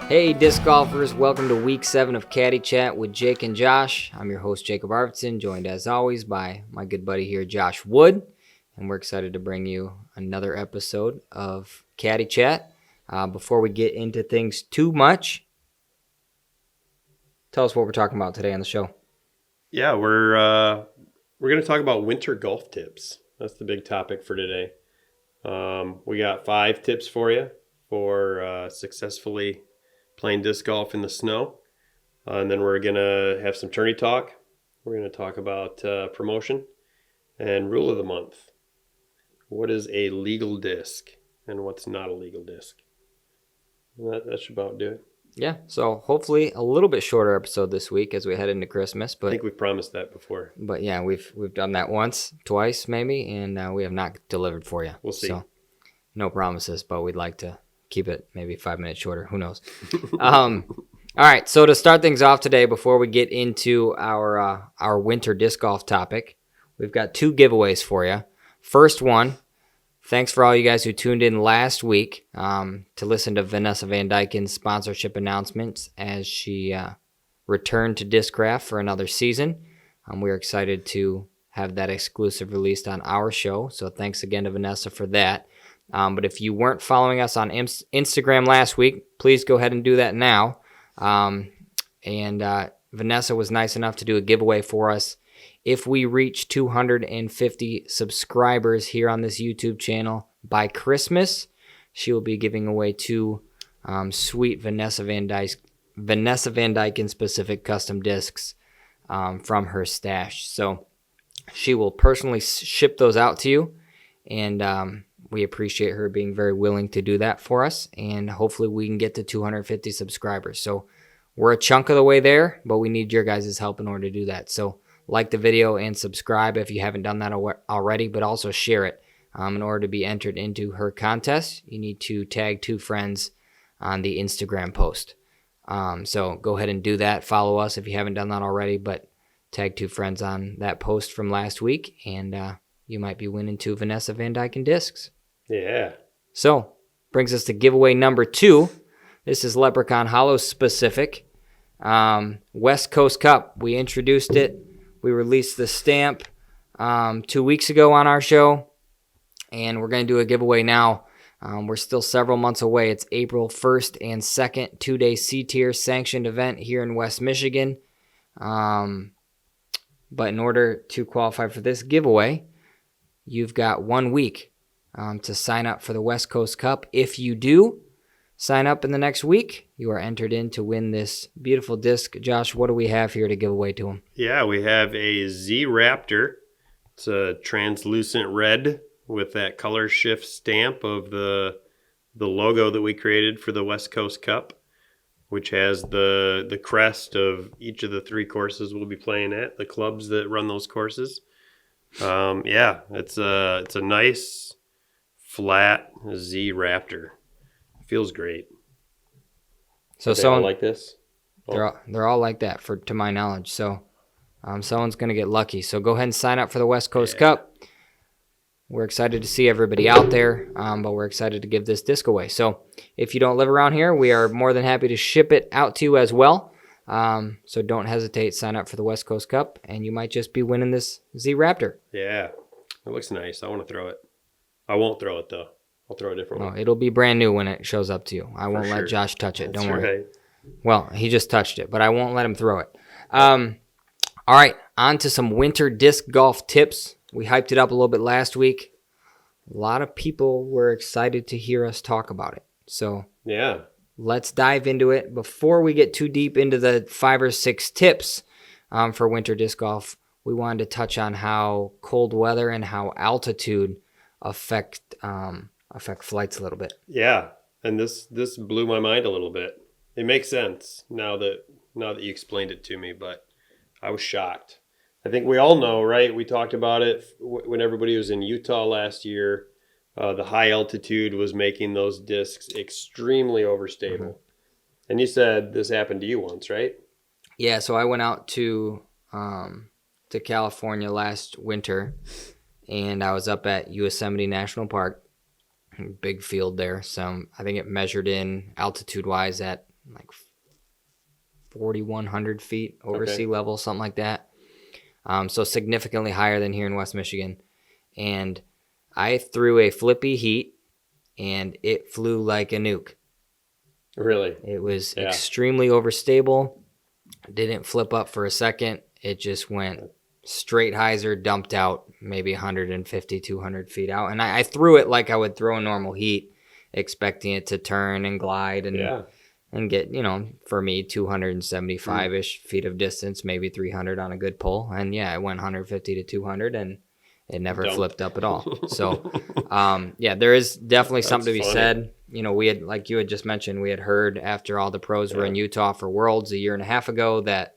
Hey disc golfers, welcome to week 7 of Caddy Chat with Jake and Josh. I'm your host Jacob Arvidsson, joined as always by my good buddy here Josh Wood, and we're excited to bring you another episode of Caddy Chat. Before we get into things too much, tell us what we're talking about today on the show. Yeah, we're going to talk about winter golf tips. That's the big topic for today. We got 5 tips for you for successfully playing disc golf in the snow. And then we're going to have some tourney talk. We're going to talk about promotion and rule of the month. What is a legal disc and what's not a legal disc? That should about do it. Yeah, so hopefully a little bit shorter episode this week as we head into Christmas. But I think we promised that before. But yeah, we've done that once, twice maybe, and we have not delivered for you. We'll see. So no promises, but we'd like to keep it maybe 5 minutes shorter. Who knows? All right, so to start things off today, before we get into our winter disc golf topic, we've got 2 giveaways for you. First one, thanks for all you guys who tuned in last week to listen to Vanessa Van Dyken's sponsorship announcements as she returned to Discraft for another season. We're excited to have that exclusive released on our show, so thanks again to Vanessa for that. But if you weren't following us on Instagram last week, please go ahead and do that now. Vanessa was nice enough to do a giveaway for us. If we reach 250 subscribers here on this YouTube channel by Christmas, she will be giving away 2 sweet Vanessa Van Dyken specific custom discs from her stash. So she will personally ship those out to you, and we appreciate her being very willing to do that for us, and hopefully we can get to 250 subscribers. So we're a chunk of the way there, but we need your guys' help in order to do that. So like the video and subscribe if you haven't done that already, but also share it. In order to be entered into her contest, you need to tag 2 friends on the Instagram post. So go ahead and do that. Follow us if you haven't done that already, but tag 2 friends on that post from last week, and you might be winning 2 Vanessa Van Dyken discs. Yeah. So, brings us to giveaway number 2. This is Leprechaun Hollow specific. West Coast Cup. We introduced it. We released the stamp 2 weeks ago on our show, and we're going to do a giveaway now. We're still several months away. It's April 1st and 2nd, 2-day C-tier sanctioned event here in West Michigan. But in order to qualify for this giveaway, you've got 1 week to sign up for the West Coast Cup. If you do sign up in the next week, you are entered in to win this beautiful disc. Josh, what do we have here to give away to him? Yeah, we have a Z-Raptor. It's a translucent red with that color shift stamp of the logo that we created for the West Coast Cup, which has the crest of each of the 3 courses we'll be playing at, the clubs that run those courses. Yeah, it's a nice flat Z-Raptor. Feels great. So someone like this? They're all like that, to my knowledge. So someone's going to get lucky. So go ahead and sign up for the West Coast Cup. We're excited to see everybody out there, but we're excited to give this disc away. So if you don't live around here, we are more than happy to ship it out to you as well. So don't hesitate, sign up for the West Coast Cup, and you might just be winning this Z-Raptor. Yeah, it looks nice. I want to throw it. I won't throw it, though. I'll throw a different one. It'll be brand new when it shows up to you. I won't let Josh touch it. Don't worry. Right. Well, he just touched it, but I won't let him throw it. All right, on to some winter disc golf tips. We hyped it up a little bit last week. A lot of people were excited to hear us talk about it. So yeah, let's dive into it. Before we get too deep into the 5 or 6 tips for winter disc golf, we wanted to touch on how cold weather and how altitude affect flights a little bit. Yeah, and this blew my mind a little bit. It makes sense now that you explained it to me, but I was shocked. I think we all know, right? We talked about it when everybody was in Utah last year. The high altitude was making those discs extremely overstable. Mm-hmm. And you said this happened to you once, right? Yeah, so I went out to California last winter, and I was up at Yosemite National Park. Big field there. So I think it measured in altitude-wise at like 4,100 feet over Okay. sea level, something like that. So significantly higher than here in West Michigan. And I threw a flippy heat, and it flew like a nuke. Really? It was Yeah. extremely overstable. Didn't flip up for a second. It just went straight hyzer, dumped out maybe 150, 200 feet out. And I threw it like I would throw a normal heat, expecting it to turn and glide and get, for me, 275-ish feet of distance, maybe 300 on a good pull. And yeah, it went 150 to 200, and it never flipped up at all. So, there is definitely something to be said. We had, like you had just mentioned, we had heard after all the pros were in Utah for Worlds a year and a half ago that,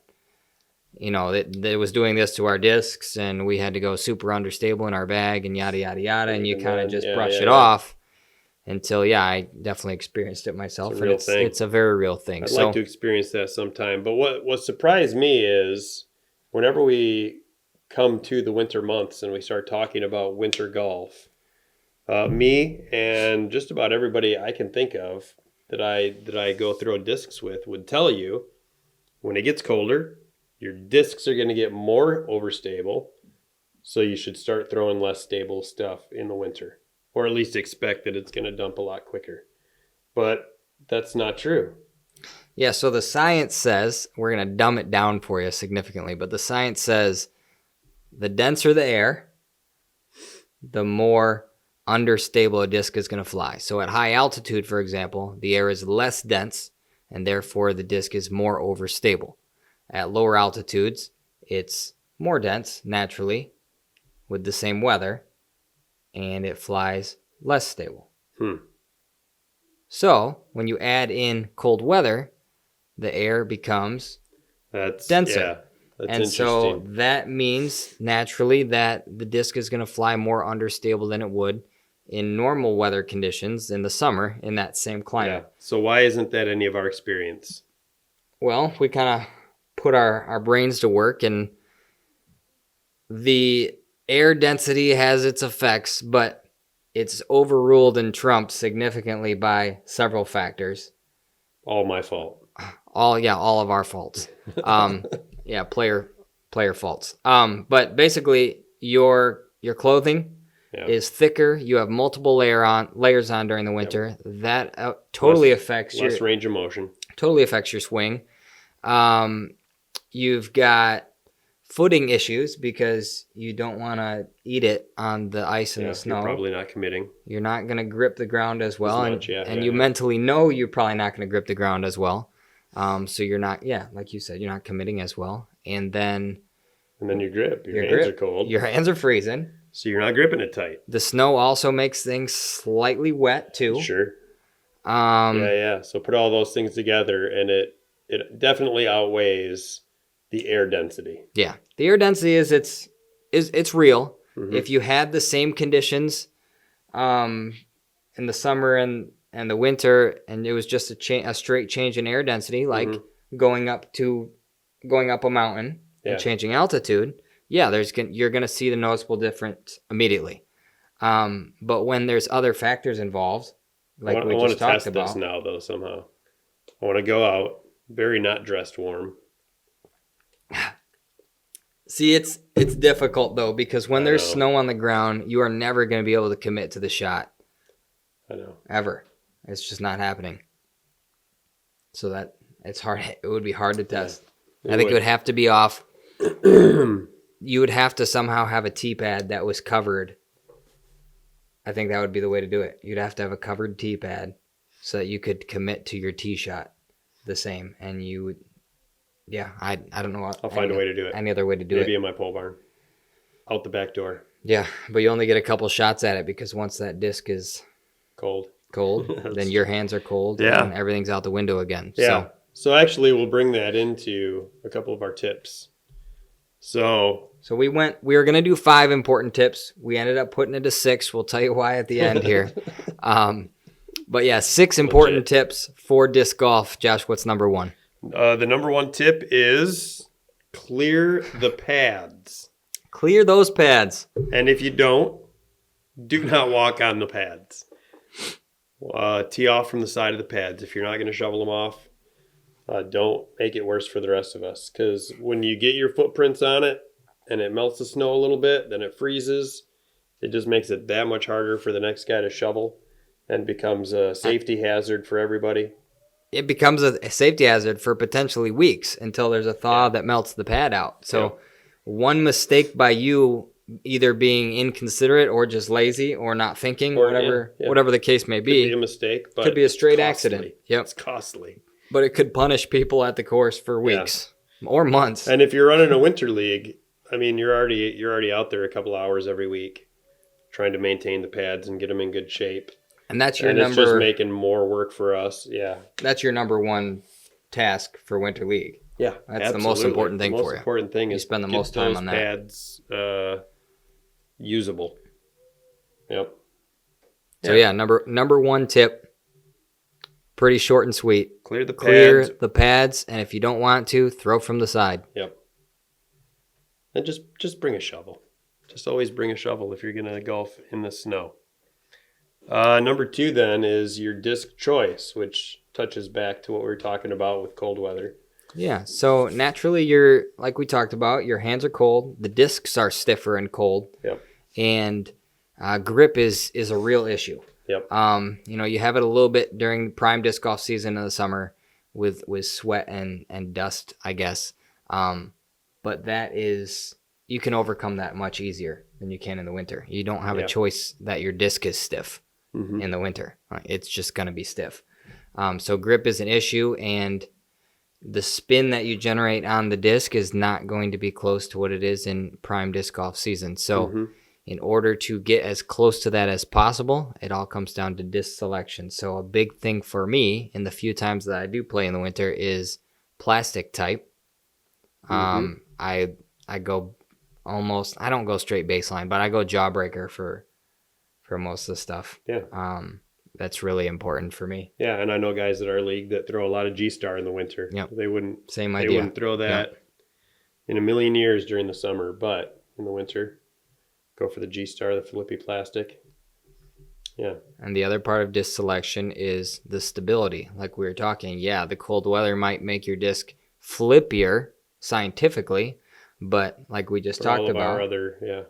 it was doing this to our discs, and we had to go super understable in our bag and yada, yada, yada. And you kind of just brush it off until, I definitely experienced it myself. It's a real thing. It's a very real thing. I'd like to experience that sometime. But what surprised me is whenever we come to the winter months and we start talking about winter golf, me and just about everybody I can think of that I go throw discs with would tell you when it gets colder, your discs are going to get more overstable, so you should start throwing less stable stuff in the winter, or at least expect that it's going to dump a lot quicker. But that's not true. Yeah, so the science says, we're going to dumb it down for you significantly, but the science says the denser the air, the more understable a disc is going to fly. So at high altitude, for example, the air is less dense, and therefore the disc is more overstable. At lower altitudes, it's more dense, naturally, with the same weather, and it flies less stable. So when you add in cold weather, the air becomes denser. Yeah, that's and so that means naturally that the disc is going to fly more understable than it would in normal weather conditions in the summer in that same climate. Yeah. So why isn't that any of our experience? Well, we kind of put our brains to work, and the air density has its effects, but it's overruled and trumped significantly by several factors. All my fault. All of our faults. Player faults. But basically your clothing is thicker. You have multiple layers on during the winter. That totally affects less range of motion. Totally affects your swing. You've got footing issues because you don't want to eat it on the ice and the snow. You're probably not committing. You're not going to grip the ground as well. You mentally know you're probably not going to grip the ground as well. So you're not, like you said, you're not committing as well. And then your grip. Your hands are cold. Your hands are freezing. So you're not gripping it tight. The snow also makes things slightly wet too. Sure. So put all those things together, and it definitely outweighs the air density. Yeah. The air density it's real. Mm-hmm. If you had the same conditions in the summer and the winter, and it was just a straight change in air density, like going up a mountain and changing altitude, you're going to see the noticeable difference immediately. But when there's other factors involved, like we just talked about. I want to test this now, though, somehow. I want to go out very not dressed warm. See, it's difficult, though, because when there's snow on the ground, you are never going to be able to commit to the shot. I know. Ever. It's just not happening. So that it's hard. It would be hard to test. I think it would have to be off. You would have to somehow have a tee pad that was covered. I think that would be the way to do it. You'd have to have a covered tee pad so that you could commit to your tee shot the same. And you would, I don't know. I'll find a way to do it. Any other way to do it. Maybe in my pole barn. Out the back door. Yeah, but you only get a couple shots at it because once that disc is cold, then your hands are cold and everything's out the window again. Yeah. So actually we'll bring that into a couple of our tips. So we were going to do 5 important tips. We ended up putting it to 6. We'll tell you why at the end here. But 6 important tips for disc golf. Josh, what's number 1? The number 1 tip is clear the pads. Clear those pads. And if you don't, do not walk on the pads. Tee off from the side of the pads. If you're not going to shovel them off, don't make it worse for the rest of us. Because when you get your footprints on it and it melts the snow a little bit, then it freezes. It just makes it that much harder for the next guy to shovel and becomes a safety hazard for everybody. It becomes a safety hazard for potentially weeks until there's a thaw that melts the pad out. So one mistake by you, either being inconsiderate or just lazy or not thinking, whatever the case may be. Could be a mistake, but could be a straight costly. accident. Yep. It's costly. But it could punish people at the course for weeks or months. And if you're running a winter league, I mean, you're already out there a couple hours every week trying to maintain the pads and get them in good shape. And that's your it's just making more work for us. Yeah. That's your number one task for winter league. Yeah. That's the most important thing for you. The most important thing is spend the most time on that. Pads usable. Yep. So number one tip, pretty short and sweet. Clear the pads. Clear the pads, and if you don't want to, throw from the side. Yep. And just bring a shovel. Just always bring a shovel if you're going to golf in the snow. Number 2 then is your disc choice, which touches back to what we were talking about with cold weather. Yeah, so naturally like we talked about, your hands are cold, the discs are stiffer and cold. Yep. And grip is a real issue. Yep. You have it a little bit during prime disc golf season in the summer with sweat and dust, I guess. But you can overcome that much easier than you can in the winter. You don't have a choice that your disc is stiff in the winter. It's just going to be stiff. So grip is an issue, and the spin that you generate on the disc is not going to be close to what it is in prime disc golf season. So in order to get as close to that as possible, it all comes down to disc selection. So a big thing for me in the few times that I do play in the winter is plastic type. I go I don't go straight baseline, but I go jawbreaker for most of the stuff. Yeah. That's really important for me. Yeah, and I know guys at our league that throw a lot of G-Star in the winter. Yep. They wouldn't throw that in a million years during the summer, but in the winter, go for the G-Star, the Philippi plastic. Yeah. And the other part of disc selection is the stability. Like we were talking, the cold weather might make your disc flippier scientifically, but like we just talked about,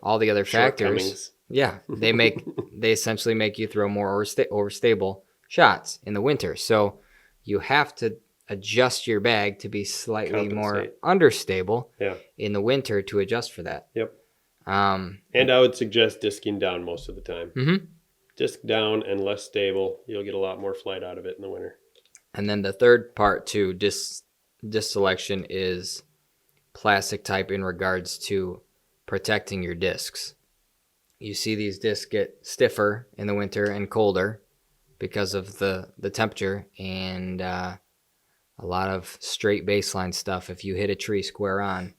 all the other factors, they essentially make you throw more overstable shots in the winter. So you have to adjust your bag to be slightly more understable in the winter to adjust for that. Yep. And I would suggest disking down most of the time. Mm-hmm. Disc down and less stable. You'll get a lot more flight out of it in the winter. And then the third part to disc selection is plastic type in regards to protecting your discs. You see these discs get stiffer in the winter and colder because of the temperature, and a lot of straight baseline stuff. If you hit a tree square on,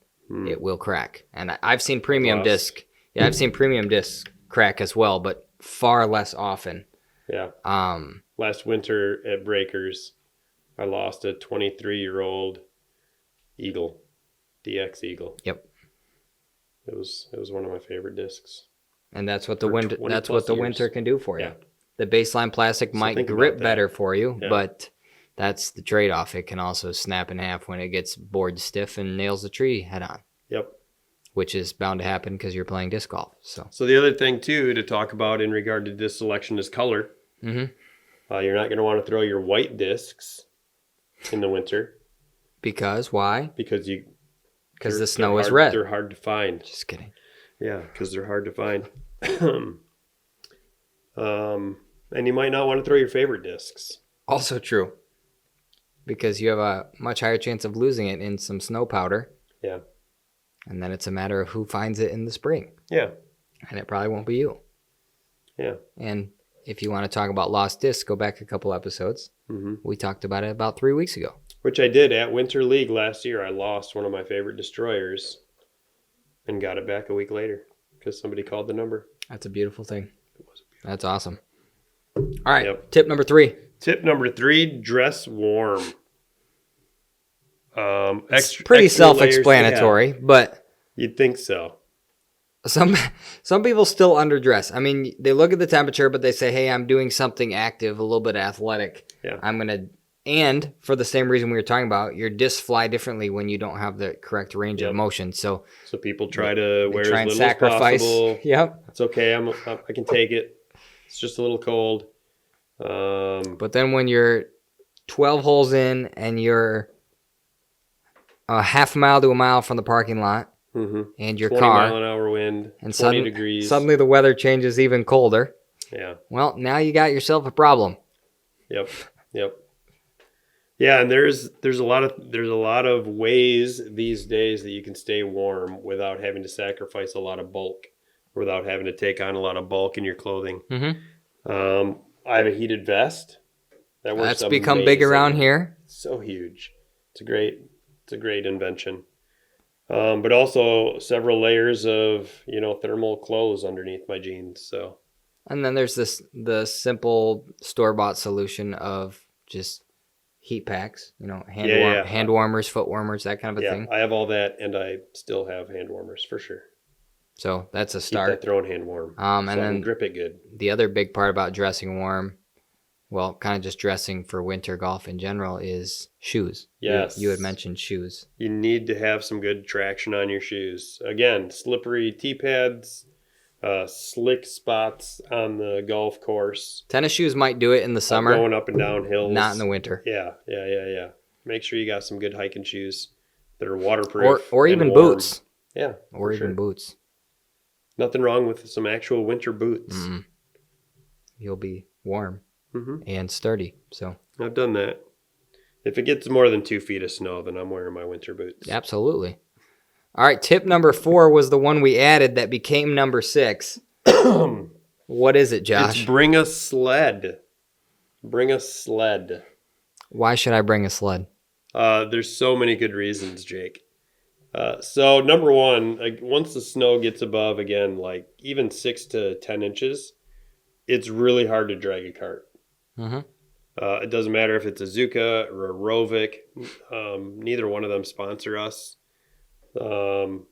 it will crack. And I've seen premium disc. Yeah, I've seen premium disc crack as well, but far less often. Yeah. Last winter at Breakers, I lost a 23-year-old Eagle, DX Eagle. Yep. It was one of my favorite discs. And that's what the winter can do for you. Yeah. The baseline plastic might grip better for you, but that's the trade-off. It can also snap in half when it gets bored stiff and nails the tree head on. Yep. Which is bound to happen because you're playing disc golf. So the other thing too to talk about in regard to disc selection is color. Mm-hmm. You're not going to want to throw your white discs in the winter. Because why? Because the snow is red. They're hard to find. Just kidding. Yeah, because they're hard to find. And you might not want to throw your favorite discs. Also true. Because you have a much higher chance of losing it in some snow powder. Yeah. And then it's a matter of who finds it in the spring. Yeah. And it probably won't be you. Yeah. And if you want to talk about lost discs, go back a couple episodes. Mm-hmm. We talked about it about 3 weeks ago. Which I did at Winter League last year. I lost one of my favorite destroyers and got it back a week later because somebody called the number. That's a beautiful thing. It was beautiful. That's awesome. All right. Tip number 3. Tip number 3, dress warm. It's pretty self-explanatory, but you'd think so. Some people still underdress. I mean, they look at the temperature, but they say, "Hey, I'm doing something active, a little bit athletic. Yeah. I'm gonna And for the same reason we were talking about, your discs fly differently when you don't have the correct range of motion. So people try to wear try as and little sacrifice. as possible. Yep. It's okay. I can take it. It's just a little cold. But then when you're 12 holes in and you're a half mile to a mile from the parking lot and your 20 car, mile-an-hour wind, and 20 degrees. Suddenly the weather changes even colder. Yeah. Well, now you got yourself a problem. Yep. Yeah, and there's a lot of ways these days that you can stay warm without having to sacrifice a lot of bulk, without having to take on a lot of bulk in your clothing. I have a heated vest. That's become big around here. So huge. It's a great invention. But also several layers of thermal clothes underneath my jeans. So. And then there's the simple store-bought solution of just heat packs, hand warmers, foot warmers, that kind of a thing. I have all that, and I still have hand warmers for sure. So that's a start. Keep that throwing hand warm. And then I can grip it good. The other big part about dressing warm, well, kind of just dressing for winter golf in general, is shoes. Yes. You had mentioned shoes. You need to have some good traction on your shoes. Again, slippery tee pads, slick spots on the golf course. Tennis shoes might do it in the summer. Going up and down hills. Not in the winter. Yeah. Make sure you got some good hiking shoes that are waterproof. Or even boots. Yeah. Or even boots. Nothing wrong with some actual winter boots. You'll be warm and sturdy. So I've done that. If it gets more than 2 feet of snow, then I'm wearing my winter boots. Absolutely. All right, tip number 4 was the one we added that became number 6. What is it, Josh? It's bring a sled. Bring a sled. Why should I bring a sled? There's so many good reasons, Jake. So number 1, once the snow gets above, again, like even 6 to 10 inches, it's really hard to drag a cart. It doesn't matter if it's a Zuka or a Rovic. Neither one of them sponsor us. So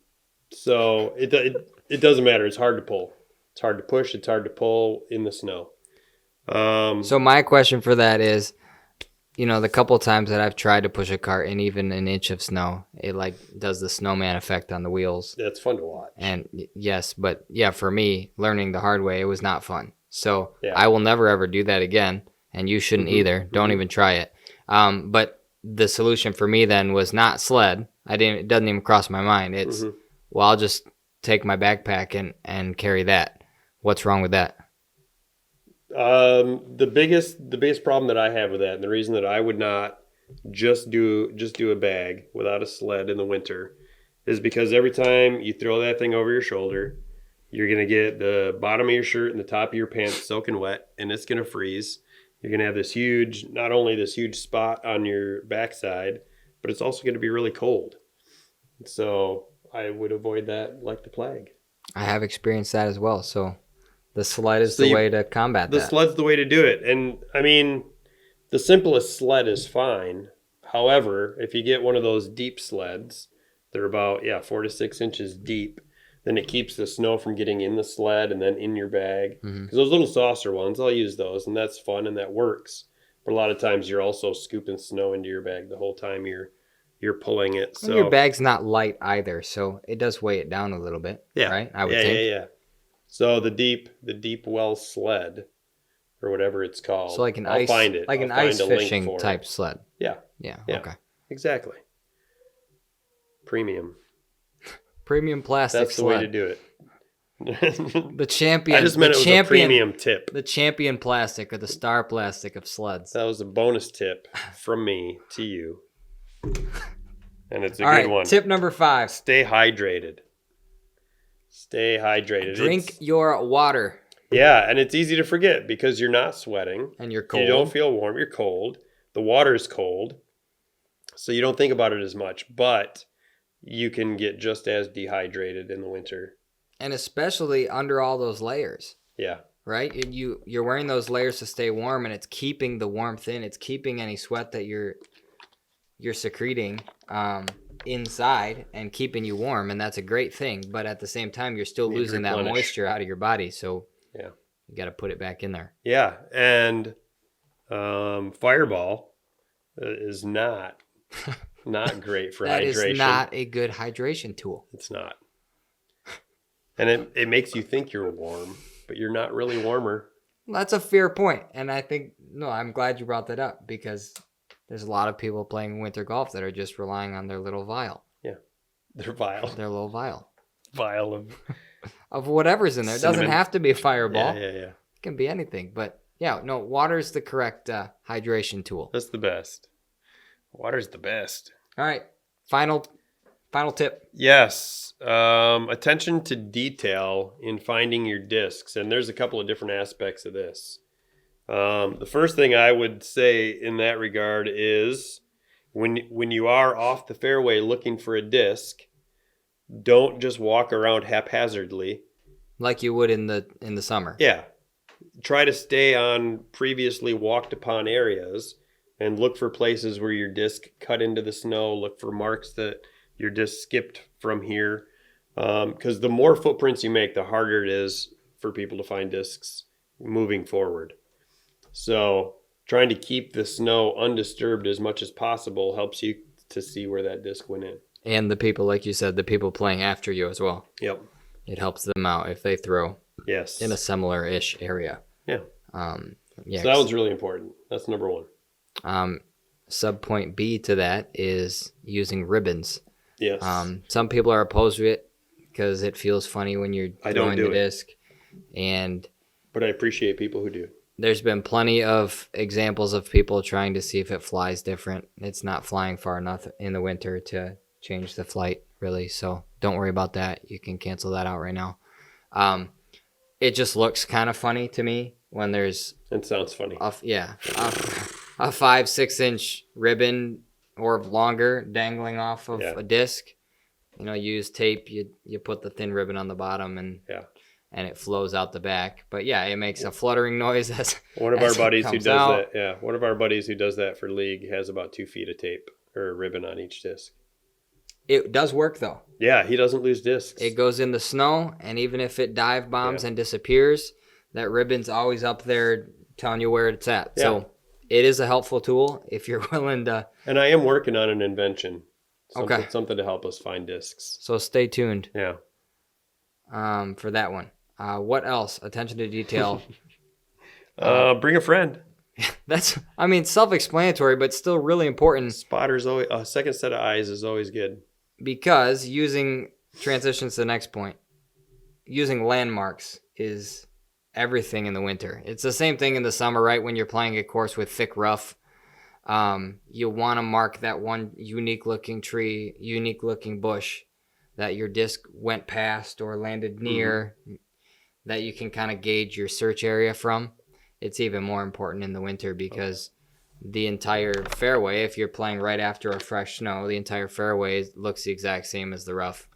it doesn't matter. It's hard to pull. It's hard to push. It's hard to pull in the snow. So my question for that is, the couple times that I've tried to push a cart in even an inch of snow, it does the snowman effect on the wheels. That's fun to watch. And yes, but for me, learning the hard way, it was not fun. So I will never ever do that again, and you shouldn't either. Don't even try it. But the solution for me then was not sled. It doesn't even cross my mind. It's I'll just take my backpack and carry that. What's wrong with that? The biggest problem that I have with that, and the reason that I would not just do a bag without a sled in the winter, is because every time you throw that thing over your shoulder, you're gonna get the bottom of your shirt and the top of your pants soaking wet, and it's gonna freeze. You're gonna have not only this huge spot on your backside, but it's also gonna be really cold. So I would avoid that like the plague. I have experienced that as well. So the sled is the way to combat that. The sled's the way to do it. And I mean, the simplest sled is fine. However, if you get one of those deep sleds, they're about 4 to 6 inches deep, then it keeps the snow from getting in the sled and then in your bag. Because those little saucer ones, I'll use those, and that's fun and that works. But a lot of times you're also scooping snow into your bag the whole time you're pulling it. So and your bag's not light either, so it does weigh it down a little bit. Right? I would think. Yeah. So the deep well sled, or whatever it's called. So like an ice fishing type sled. Yeah. Okay. Exactly. Premium plastic That's the sled. way to do it. The champion. I just meant it was a premium tip. The champion plastic or the star plastic of sleds. That was a bonus tip from me to you. And it's a All good right, one. Tip number 5. Stay hydrated. Drink your water. Yeah, and it's easy to forget because you're not sweating. And you're cold. You don't feel warm. You're cold. The water's cold. So you don't think about it as much. But you can get just as dehydrated in the winter. And especially under all those layers. Yeah. Right? You're wearing those layers to stay warm, and it's keeping the warmth in. It's keeping any sweat that you're secreting inside and keeping you warm, and that's a great thing. But at the same time, you're still losing that moisture out of your body, so you got to put it back in there. Yeah, and Fireball is not great for that hydration. is not a good hydration tool. It's not. And it makes you think you're warm, but you're not really warmer. That's a fair point. And I think, I'm glad you brought that up because there's a lot of people playing winter golf that are just relying on their little vial. Yeah. Their vial. Their little vial. Vial of whatever's in there. It doesn't have to be a fireball. Yeah. It can be anything. But yeah, no, water's the correct hydration tool. That's the best. Water's the best. All right. Final tip. Yes. Attention to detail in finding your discs. And there's a couple of different aspects of this. The first thing I would say in that regard is when you are off the fairway looking for a disc, don't just walk around haphazardly. Like you would in the summer. Yeah. Try to stay on previously walked upon areas and look for places where your disc cut into the snow. Look for marks that your disc skipped from here. Because the more footprints you make, the harder it is for people to find discs moving forward. So trying to keep the snow undisturbed as much as possible helps you to see where that disc went in. And the people, like you said, the people playing after you as well. Yep. It helps them out if they throw in a similar-ish area. Yeah. Yeah. So that one's really important. That's number one. Sub-point B to that is using ribbons. Yes. Some people are opposed to it because it feels funny when you're throwing the disc. But I appreciate people who do. There's been plenty of examples of people trying to see if it flies different. It's not flying far enough in the winter to change the flight, really. So don't worry about that. You can cancel that out right now. It just looks kind of funny to me when there's... It sounds funny. A 5-6 inch ribbon or longer dangling off of a disc. You use tape. You put the thin ribbon on the bottom and it flows out the back. But yeah, it makes a fluttering noise as one of our buddies who does out. that. Yeah, one of our buddies who does that for league has about 2 feet of tape or ribbon on each disc. It does work though. Yeah, he doesn't lose discs. It goes in the snow, and even if it dive bombs and disappears, that ribbon's always up there telling you where it's at. Yeah. So it is a helpful tool if you're willing to. And I am working on an invention. Something to help us find discs. So stay tuned. Yeah. For that one. What else? Attention to detail. Bring a friend. That's, self-explanatory, but still really important. Spotters always, a second set of eyes is always good. Because transitions to the next point, using landmarks is everything in the winter. It's the same thing in the summer, right? When you're playing a course with thick rough, you want to mark that one unique-looking tree, unique-looking bush that your disc went past or landed near, that you can kind of gauge your search area from. It's even more important in the winter because the entire fairway, if you're playing right after a fresh snow, the entire fairway looks the exact same as the rough.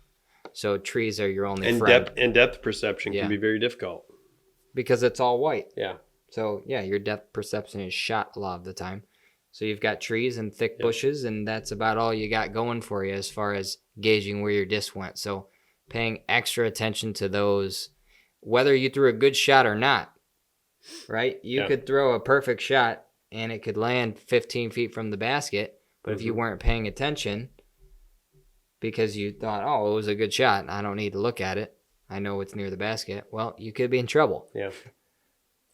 So trees are your only friend. Depth perception can be very difficult. Because it's all white. Yeah. So, your depth perception is shot a lot of the time. So you've got trees and thick bushes, and that's about all you got going for you as far as gauging where your disc went. So paying extra attention to those, whether you threw a good shot or not, right? You could throw a perfect shot, and it could land 15 feet from the basket, but if you weren't paying attention because you thought, oh, it was a good shot, I don't need to look at it, I know it's near the basket, well, you could be in trouble. Yeah.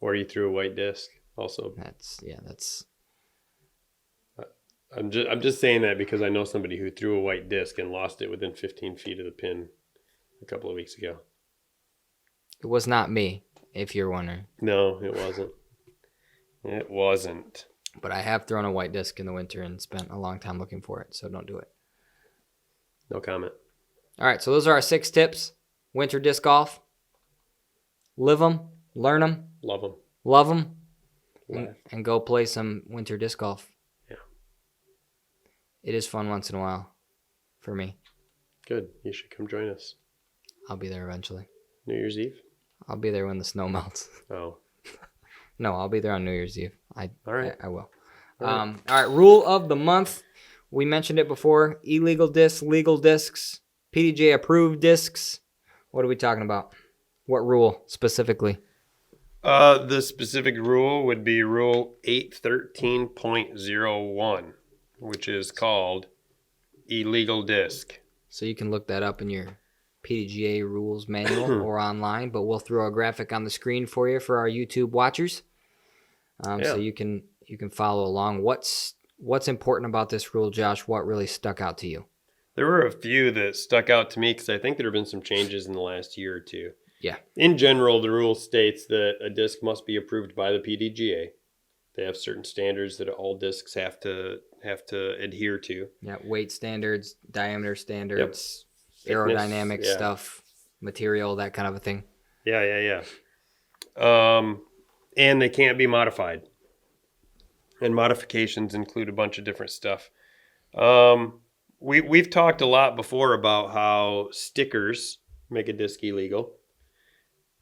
Or you threw a white disc also. That's I'm just saying that because I know somebody who threw a white disc and lost it within 15 feet of the pin a couple of weeks ago. It was not me, if you're wondering. No, it wasn't. It wasn't. But I have thrown a white disc in the winter and spent a long time looking for it, so don't do it. No comment. All right, so those are our 6 tips. Winter disc golf. Live them, learn them. Love them. Love them. And go play some winter disc golf. Yeah. It is fun once in a while for me. Good. You should come join us. I'll be there eventually. New Year's Eve? I'll be there when the snow melts. Oh. No, I'll be there on New Year's Eve. All right. I will. All right. Rule of the month. We mentioned it before. Illegal discs, legal discs, PDJ approved discs. What are we talking about? What rule specifically? The specific rule would be Rule 813.01. which is called illegal disc. So you can look that up in your PDGA rules manual or online, but we'll throw a graphic on the screen for you for our YouTube watchers. So you can follow along. What's important about this rule, Josh? What really stuck out to you? There were a few that stuck out to me because I think there have been some changes in the last year or two. Yeah. In general, the rule states that a disc must be approved by the PDGA. They have certain standards that all discs have to adhere to. Yeah, weight standards, diameter standards, aerodynamic stuff, material, that kind of a thing. Yeah. And they can't be modified. And modifications include a bunch of different stuff. We've talked a lot before about how stickers make a disc illegal.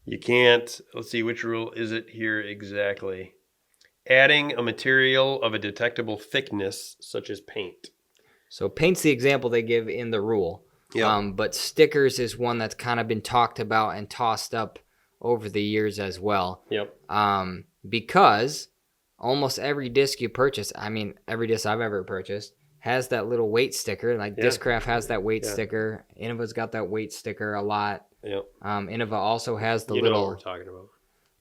You can't, let's see, which rule is it here exactly? Adding a material of a detectable thickness, such as paint. So paint's the example they give in the rule. Yep. But stickers is one that's kind of been talked about and tossed up over the years as well. Yep. Because almost every disc you purchase, I mean, every disc I've ever purchased, has that little weight sticker. Like Discraft has that weight sticker. Innova's got that weight sticker a lot. Yep. Innova also has the you little. know what we're talking about.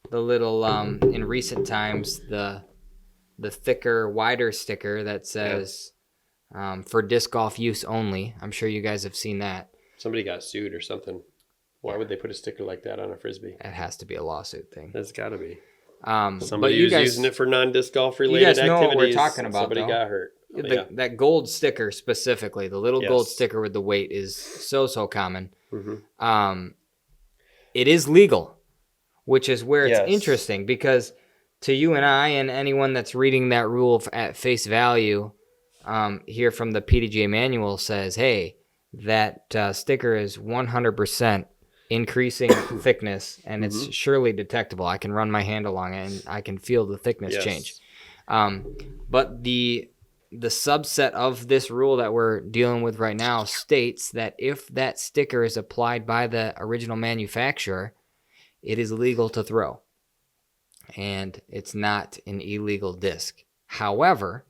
The little in recent times the thicker, wider sticker that says for disc golf use only. I'm sure you guys have seen that. Somebody got sued or something. Why would they put a sticker like that on a Frisbee? It has to be a lawsuit thing. That's got to be. Somebody was using it for non-disc golf related activities. You guys know what we're talking about, Somebody got hurt. That gold sticker specifically, the little gold Yes. sticker with the weight is so common. Mm-hmm. It is legal, which is where it's Yes. interesting because to you and I and anyone that's reading that rule at face value, here from the PDGA manual says, hey, that sticker is 100% increasing thickness and it's surely detectable. I can run my hand along it and I can feel the thickness change. But the subset of this rule that we're dealing with right now states that if that sticker is applied by the original manufacturer, it is legal to throw. And it's not an illegal disc. However,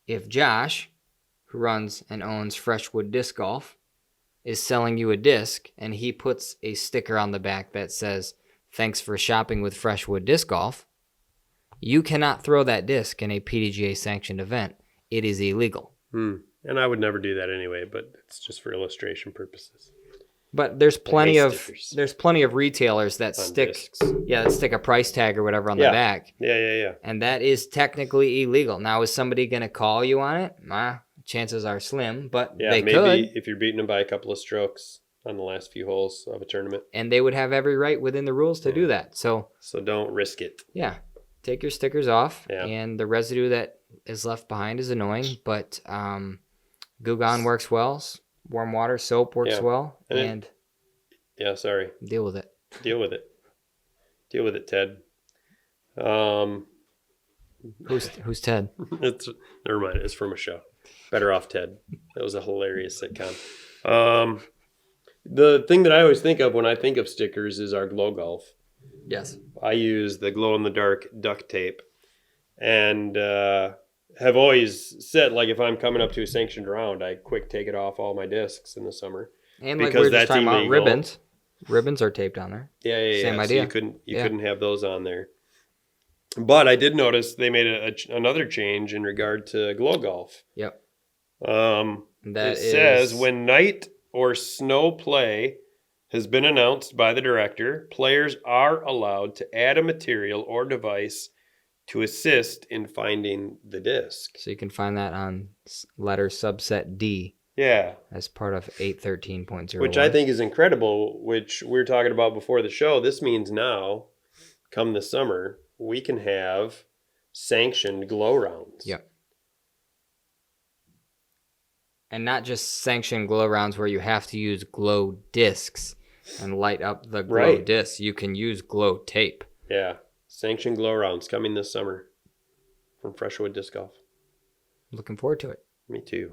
if Josh, who runs and owns Freshwood Disc Golf, is selling you a disc and he puts a sticker on the back that says, thanks for shopping with Freshwood Disc Golf, you cannot throw that disc in a PDGA sanctioned event. It is illegal. And I would never do that anyway, but it's just for illustration purposes. But there's plenty of stickers. retailers that stick discs. that stick a price tag or whatever on the back. Yeah. And that is technically illegal. Now, is somebody going to call you on it? Chances are slim, but they maybe could. If you're beating them by a couple of strokes on the last few holes of a tournament. And they would have every right within the rules to do that. So don't risk it. Yeah. Take your stickers off, and the residue that is left behind is annoying, but Goo Gone works well. Warm water, soap works well, and sorry. Deal with it. Deal with it, Ted. Who's Ted? Never mind. It's from a show. Better Off Ted. That was a hilarious sitcom. The thing that I always think of when I think of stickers is our Glow Golf. Yes. I use the glow-in-the-dark duct tape and have always said, like, if I'm coming up to a sanctioned round, I quick take it off all my discs in the summer. And like we were just talking about ribbons. Ribbons are taped on there. Yeah. Same idea. So you couldn't have those on there. But I did notice they made another change in regard to Glow Golf. Yep. Says when night or snow play has been announced by the director, players are allowed to add a material or device to assist in finding the disc. So you can find that on letter subset D. Yeah. As part of 813.0. Which I think is incredible, which we were talking about before the show. This means now, come the summer, we can have sanctioned glow rounds. Yep. And not just sanctioned glow rounds where you have to use glow discs and light up the glow discs. You can use glow tape. Yeah. Sanctioned glow rounds coming this summer from Freshwood Disc Golf. Looking forward to it. Me too.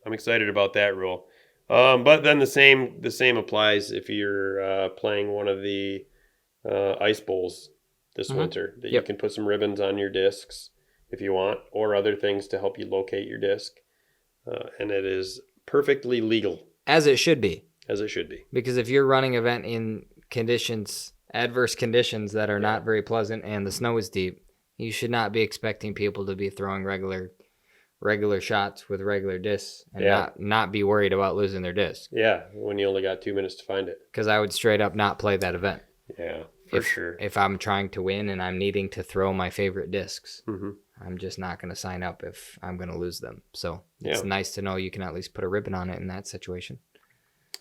I'm excited about that rule. But then the same applies if you're playing one of the ice bowls this winter. That you can put some ribbons on your discs if you want, or other things to help you locate your disc. And it is perfectly legal. As it should be. As it should be. Because if you're running an event in adverse conditions that are not very pleasant and the snow is deep, you should not be expecting people to be throwing regular shots with regular discs and not be worried about losing their disc. Yeah, when you only got 2 minutes to find it. Because I would straight up not play that event. Yeah, for sure. If I'm trying to win and I'm needing to throw my favorite discs, Mm-hmm. I'm just not going to sign up if I'm going to lose them. So it's nice to know you can at least put a ribbon on it in that situation.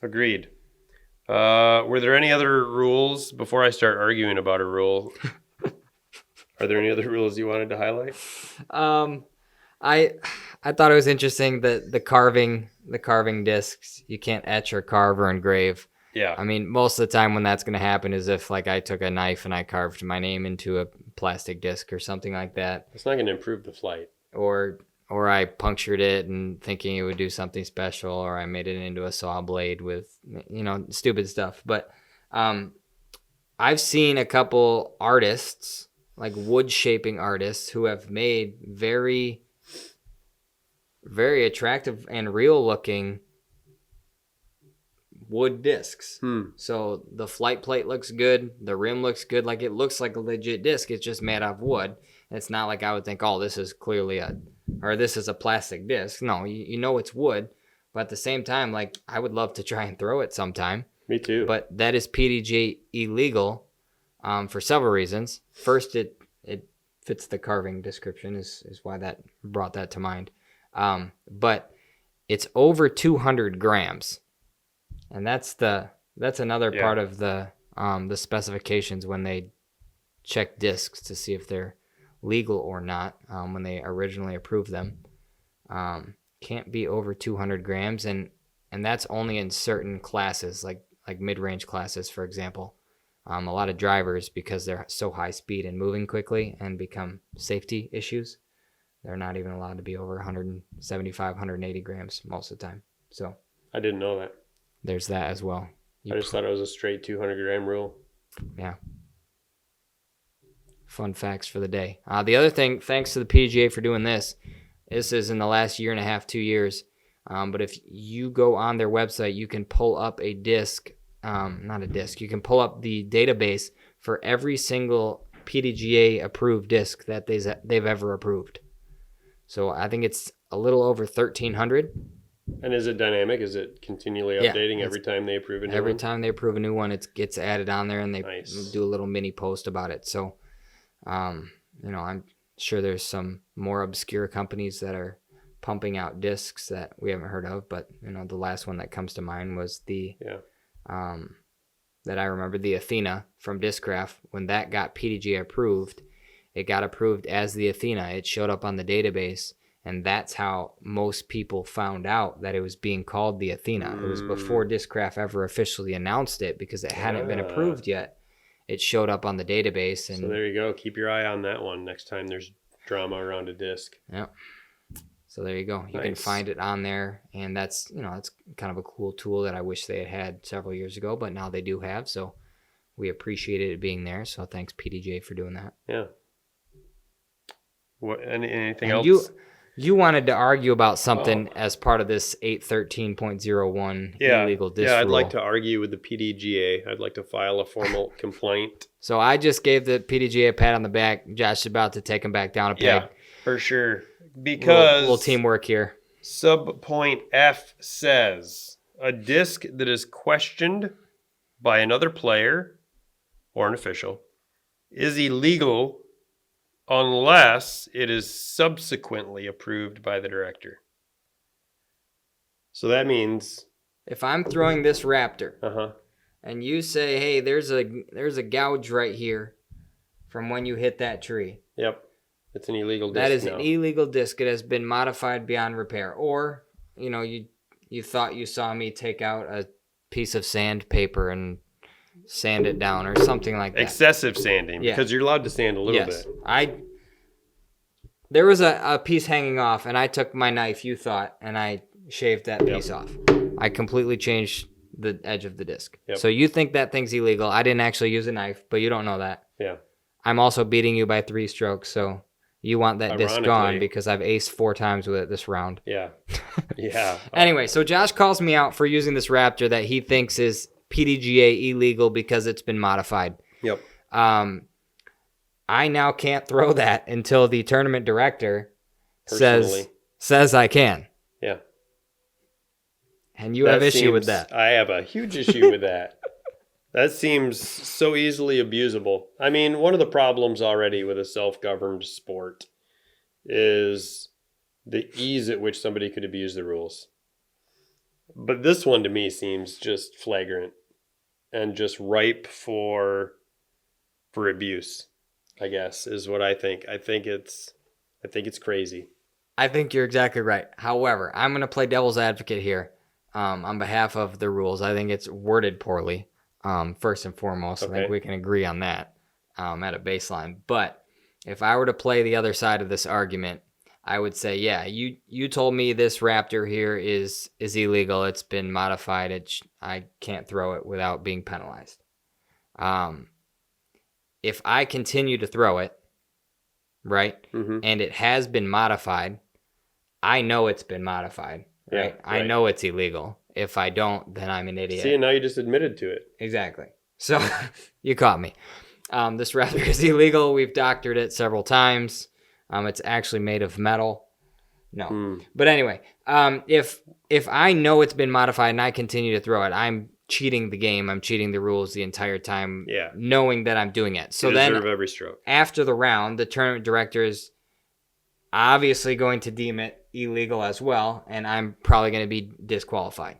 Agreed. Were there any other rules before I start arguing about a rule? Are there any other rules you wanted to highlight? I thought it was interesting that the carving discs, you can't etch or carve or engrave. Yeah. I mean, most of the time when that's going to happen is if like I took a knife and I carved my name into a plastic disc or something like that. It's not going to improve the flight. Or I punctured it and thinking it would do something special, or I made it into a saw blade with, stupid stuff. But I've seen a couple artists, like wood shaping artists, who have made very, very attractive and real looking wood discs. So the flight plate looks good, the rim looks good, like it looks like a legit disc. It's just made out of wood. It's not like I would think, oh, this is this is a plastic disc. No, you know it's wood, but at the same time, like I would love to try and throw it sometime. Me too. But that is PDGA illegal for several reasons. First, it fits the carving description is why that brought that to mind. But it's over 200 grams. And that's another part of the specifications when they check discs to see if they're legal or not. When they originally approved them, can't be over 200 grams, and that's only in certain classes, like mid-range classes, for example. A lot of drivers, because they're so high speed and moving quickly and become safety issues, they're not even allowed to be over 175, 180 grams most of the time. So I didn't know that. There's that as well. I just thought it was a straight 200 gram rule. Yeah. Fun facts for the day. The other thing, thanks to the PGA for doing this is in the last year and a half, 2 years. But if you go on their website, you can pull up a disc, not a disc, you can pull up the database for every single PDGA approved disc that they've ever approved. So I think it's a little over 1,300. And is it dynamic? Is it continually updating every time they approve a new one? Every time they approve a new one, it gets added on there, and they do a little mini post about it. So, I'm sure there's some more obscure companies that are pumping out discs that we haven't heard of. But, the last one that comes to mind was that I remember, the Athena from Discraft. When that got PDGA approved, it got approved as the Athena. It showed up on the database. And that's how most people found out that it was being called the Athena. It was before Discraft ever officially announced it, because it hadn't been approved yet. It showed up on the database. And so there you go. Keep your eye on that one next time there's drama around a disc. Yep. So there you go. You can find it on there. And that's, it's kind of a cool tool that I wish they had several years ago, but now they do have. So we appreciated it being there. So thanks, PDJ, for doing that. Yeah. Anything else? You wanted to argue about something as part of this 813.01 illegal disc rule. I'd like to argue with the PDGA. I'd like to file a formal complaint. So I just gave the PDGA a pat on the back. Josh is about to take him back down a peg. Yeah, for sure. Because little teamwork here. Subpoint F says, a disc that is questioned by another player or an official is illegal unless it is subsequently approved by the director. So that means, if I'm throwing this Raptor, and you say, "Hey, there's a gouge right here from when you hit that tree." Yep, it's an illegal disc. That is an illegal disc. It has been modified beyond repair. Or you thought you saw me take out a piece of sandpaper and sand it down or something like that. Excessive sanding, because you're allowed to sand a little bit. There was a piece hanging off, and I took my knife, you thought, and I shaved that piece off. I completely changed the edge of the disc. Yep. So you think that thing's illegal. I didn't actually use a knife, but you don't know that. Yeah. I'm also beating you by 3 strokes, so You want that disc Ironically. gone because I've aced 4 times with it this round. Yeah. Yeah. Anyway, so Josh calls me out for using this Raptor that he thinks is PDGA illegal because it's been modified. Yep. I now can't throw that until the tournament director Personally. says I can. Yeah. And you have issue with that. I have a huge issue with that. That seems so easily abusable. I mean, one of the problems already with a self-governed sport is the ease at which somebody could abuse the rules. But this one to me seems just flagrant and just ripe for abuse, I guess, is what I think. I think it's crazy. I think you're exactly right. However, I'm going to play devil's advocate here on behalf of the rules. I think it's worded poorly, first and foremost. Okay. I think we can agree on that at a baseline. But if I were to play the other side of this argument, I would say, yeah, you told me this Raptor here is illegal. It's been modified. I can't throw it without being penalized. If I continue to throw it, right, and it has been modified, I know it's been modified, right? Yeah, I know it's illegal. If I don't, then I'm an idiot. See, and now you just admitted to it. Exactly. So you caught me. This Raptor is illegal. We've doctored it several times. It's actually made of metal. No. But anyway, if I know it's been modified and I continue to throw it, I'm cheating the game. I'm cheating the rules the entire time, knowing that I'm doing it. So you then deserve every stroke. After the round, the tournament director is obviously going to deem it illegal as well, and I'm probably going to be disqualified.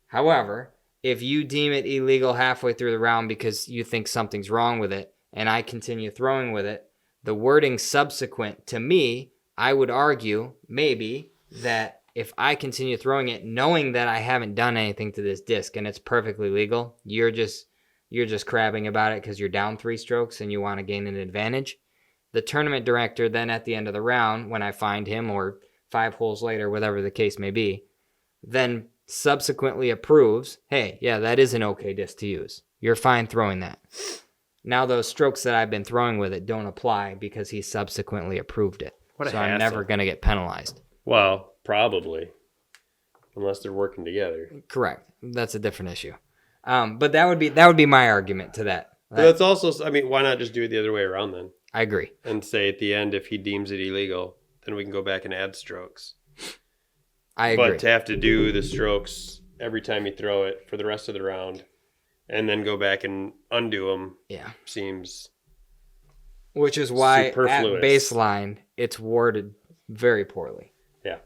However, if you deem it illegal halfway through the round because you think something's wrong with it, and I continue throwing with it, the wording subsequent to me, I would argue maybe that if I continue throwing it, knowing that I haven't done anything to this disc and it's perfectly legal, you're just crabbing about it because you're down 3 strokes and you want to gain an advantage. The tournament director then at the end of the round, when I find him or 5 holes later, whatever the case may be, then subsequently approves, hey, yeah, that is an okay disc to use. You're fine throwing that. Now those strokes that I've been throwing with it don't apply because he subsequently approved it. So I'm never going to get penalized. Well, probably. Unless they're working together. Correct. That's a different issue. But that would be my argument to that. But that's also, I mean, why not just do it the other way around then? I agree. And say at the end, if he deems it illegal, then we can go back and add strokes. I agree. But to have to do the strokes every time you throw it for the rest of the round and then go back and undo them seems which is why at superfluous. Baseline, it's worded very poorly. Yeah,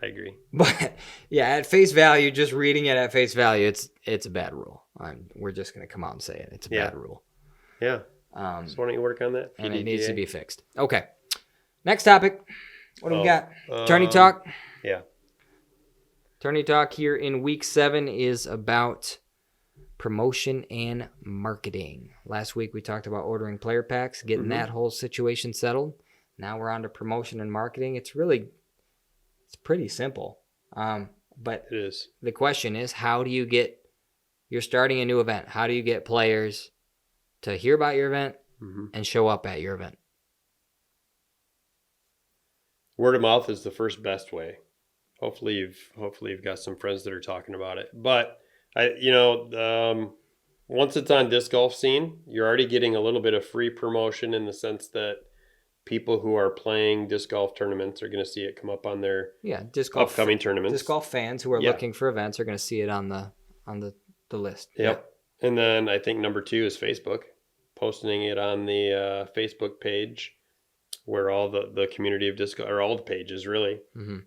I agree. But yeah, at face value, just reading it at face value, it's a bad rule. We're just going to come out and say it. It's a bad rule. Yeah. So why don't you work on that? And it needs to be fixed. Okay. Next topic. What do we got? Tourney Talk? Yeah. Tourney Talk here in week 7 is about promotion and marketing. Last week we talked about ordering player packs, getting that whole situation settled. Now we're on to promotion and marketing. It's pretty simple. But it is. The question is, you're starting a new event. How do you get players to hear about your event and show up at your event? Word of mouth is the first best way. Hopefully you've got some friends that are talking about it. But once it's on disc golf scene, you're already getting a little bit of free promotion in the sense that people who are playing disc golf tournaments are going to see it come up on their disc golf upcoming tournaments. Disc golf fans who are looking for events are going to see it on the list. Yep. And then I think number 2 is Facebook, posting it on the Facebook page where all the community of disc or all the pages really.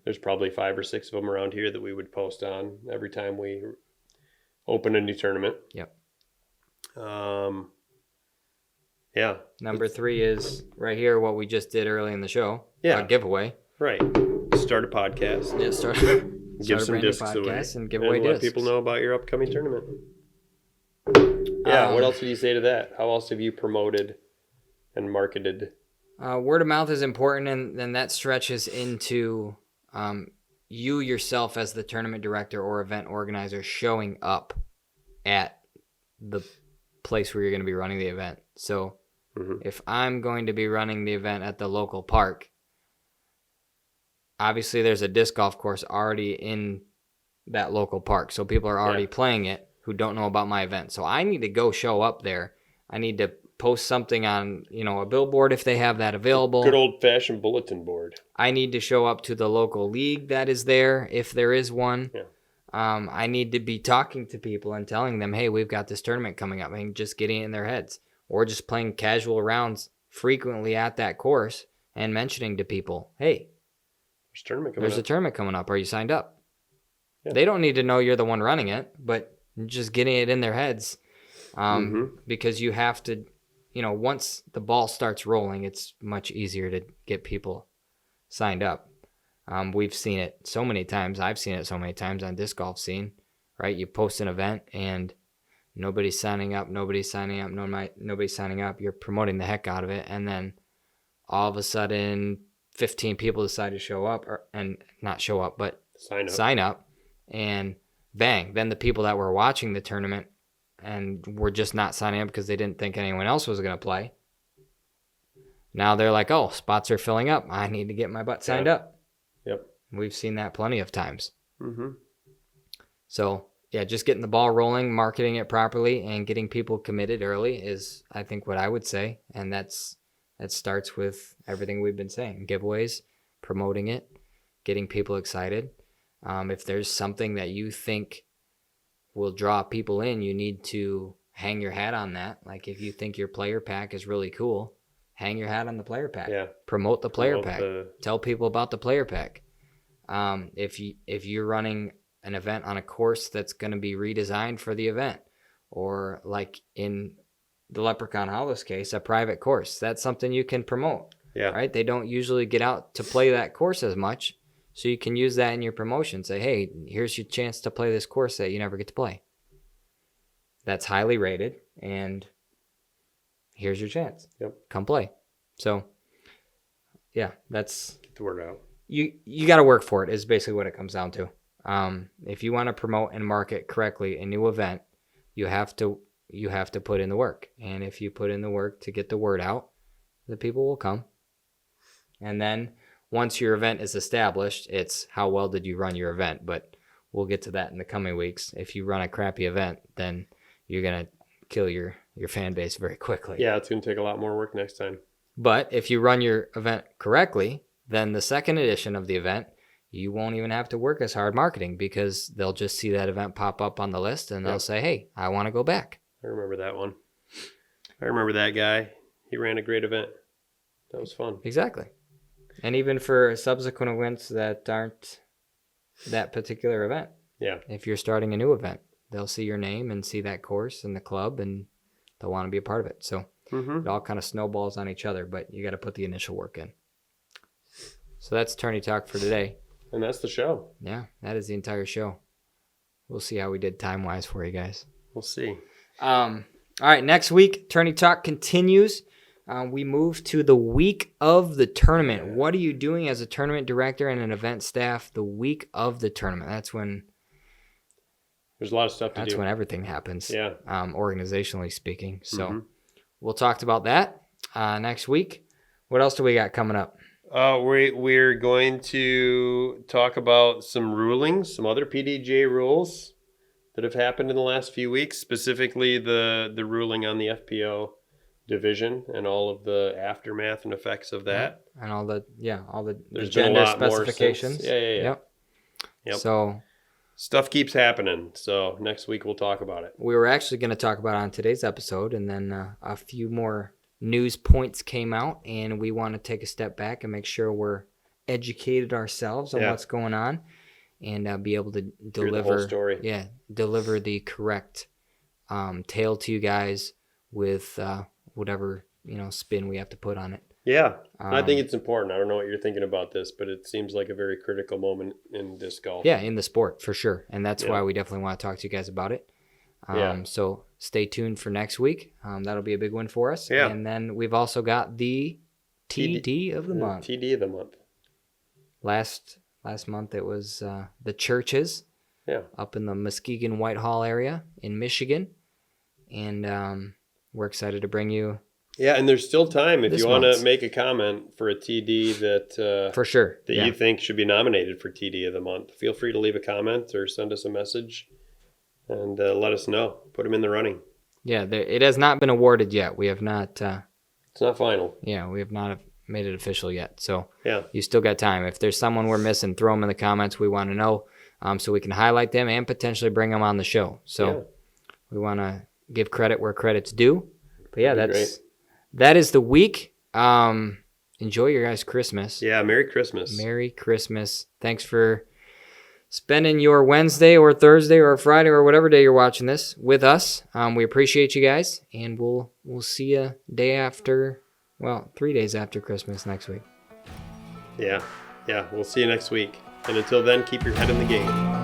There's probably 5 or 6 of them around here that we would post on every time we open a new tournament. Yep. Yeah. Number 3 is right here what we just did early in the show. Yeah. A giveaway. Right. Start a podcast. Yeah, start Give some discs away. And give away and discs. let people know about your upcoming tournament. Yeah, what else would you say to that? How else have you promoted and marketed? Word of mouth is important, and that stretches into you yourself as the tournament director or event organizer showing up at the place where you're going to be running the event. So Mm-hmm. If I'm going to be running the event at the local park, obviously there's a disc golf course already in that local park. So people are already playing it who don't know about my event. So I need to go show up there. I need to post something on, a billboard if they have that available. Good old-fashioned bulletin board. I need to show up to the local league that is there if there is one. Yeah. I need to be talking to people and telling them, hey, we've got this tournament coming up, and just getting it in their heads. Or just playing casual rounds frequently at that course and mentioning to people, hey, there's a tournament coming up. Are you signed up? Yeah. They don't need to know you're the one running it, but just getting it in their heads because you have to, once the ball starts rolling, it's much easier to get people signed up. We've seen it so many times. I've seen it so many times on disc golf scene, right? You post an event and nobody's signing up. Nobody's signing up. You're promoting the heck out of it. And then all of a sudden 15 people decide to show up and not show up, but sign up. And bang, then the people that were watching the tournament and were just not signing up because they didn't think anyone else was going to play. Now they're like, oh, spots are filling up. I need to get my butt signed up. Yep. We've seen that plenty of times. Mm-hmm. So, yeah, just getting the ball rolling, marketing it properly, and getting people committed early is, I think, what I would say. And that starts with everything we've been saying. Giveaways, promoting it, getting people excited. If there's something that you think will draw people in, you need to hang your hat on that. Like if you think your player pack is really cool, hang your hat on the player pack. Yeah. Promote the player pack. Tell people about the player pack. If you're running an event on a course that's going to be redesigned for the event, or like in the Leprechaun Hollows case, a private course, that's something you can promote. Yeah. Right? They don't usually get out to play that course as much. So you can use that in your promotion. Say, hey, here's your chance to play this course that you never get to play. That's highly rated, and here's your chance. Yep. Come play. So, yeah, that's... Get the word out. You got to work for it is basically what it comes down to. If you want to promote and market correctly a new event, you have to put in the work. And if you put in the work to get the word out, the people will come. And then once your event is established, it's how well did you run your event. But we'll get to that in the coming weeks. If you run a crappy event, then you're going to kill your fan base very quickly. Yeah, it's going to take a lot more work next time. But if you run your event correctly, then the second edition of the event, you won't even have to work as hard marketing because they'll just see that event pop up on the list and they'll say, hey, I want to go back. I remember that one. I remember that guy. He ran a great event. That was fun. Exactly. And even for subsequent events that aren't that particular event. Yeah. If you're starting a new event, they'll see your name and see that course and the club and they'll want to be a part of it. So it all kind of snowballs on each other, but you got to put the initial work in. So that's Tourney Talk for today. And that's the show. Yeah, that is the entire show. We'll see how we did time-wise for you guys. We'll see. All right, next week, Tourney Talk continues. We move to the week of the tournament. Yeah. What are you doing as a tournament director and an event staff the week of the tournament? That's when... There's a lot of stuff to do. That's when everything happens, yeah. Organizationally speaking. So we'll talk about that next week. What else do we got coming up? We're going to talk about some rulings, some other PDGA rules that have happened in the last few weeks, specifically the ruling on the FPO division and all of the aftermath and effects of that. And all the There's gender been a lot specifications. More since. Yep. So stuff keeps happening. So next week we'll talk about it. We were actually going to talk about it on today's episode, and then a few more news points came out, and we want to take a step back and make sure we're educated ourselves on what's going on and be able to deliver the whole story. Yeah, deliver the correct tale to you guys with whatever spin we have to put on it. Yeah, I think it's important. I don't know what you're thinking about this, but it seems like a very critical moment in disc golf. Yeah, in the sport for sure, and that's why we definitely want to talk to you guys about it. So stay tuned for next week. That'll be a big one for us. Yeah. And then we've also got the TD of the month. TD of the month. Last month it was the churches. Yeah. Up in the Muskegon Whitehall area in Michigan, and we're excited to bring you Yeah, and there's still time if This you want to month. make a comment for a TD that For sure. that Yeah. you think should be nominated for TD of the month. Feel free to leave a comment or send us a message and let us know. Put them in the running. Yeah, it has not been awarded yet. We have not. It's not final. Yeah, we have not made it official yet. So Yeah. you still got time. If there's someone we're missing, throw them in the comments. We want to know, so we can highlight them and potentially bring them on the show. So we want to give credit where credit's due. But yeah, that is the week. Enjoy your guys' Christmas. Yeah, Merry Christmas. Merry Christmas. Thanks for spending your Wednesday or Thursday or Friday or whatever day you're watching this with us. We appreciate you guys, and we'll see you 3 days after Christmas next week. Yeah. We'll see you next week. And until then, keep your head in the game.